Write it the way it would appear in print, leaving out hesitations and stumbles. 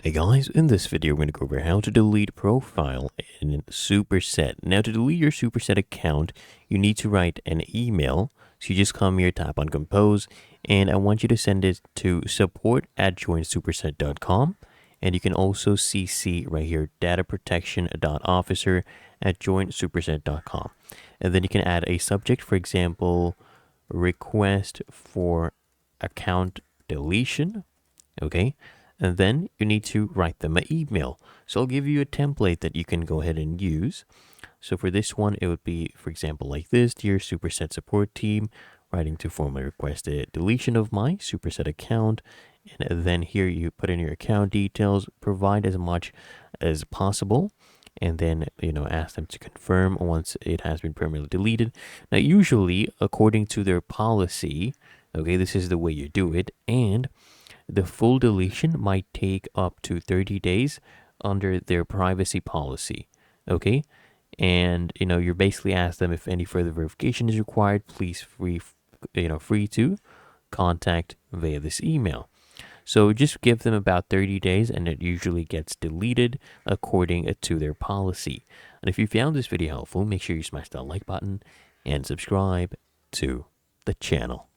Hey guys, in this video we're going to go over how to delete profile in Superset. Now to delete your Superset account, you need to write an email. So you just come here, tap on compose, and I want you to send it to support@joinsuperset.com. And you can also CC right here, dataprotection.officer@joinsuperset.com. And then you can add a subject, for example, request for account deletion. Okay. And then you need to write them an email. So I'll give you a template that you can go ahead and use. So for this one, it would be, for example, like this: Dear Superset support team, writing to formally request a deletion of my Superset account. And then here you put in your account details, provide as much as possible, and then, ask them to confirm once it has been permanently deleted. Now, usually, according to their policy, okay, this is the way you do it, and the full deletion might take up to 30 days under their privacy policy. Okay. And, you're basically asked them if any further verification is required, please free to contact via this email. So just give them about 30 days and it usually gets deleted according to their policy. And if you found this video helpful, make sure you smash that like button and subscribe to the channel.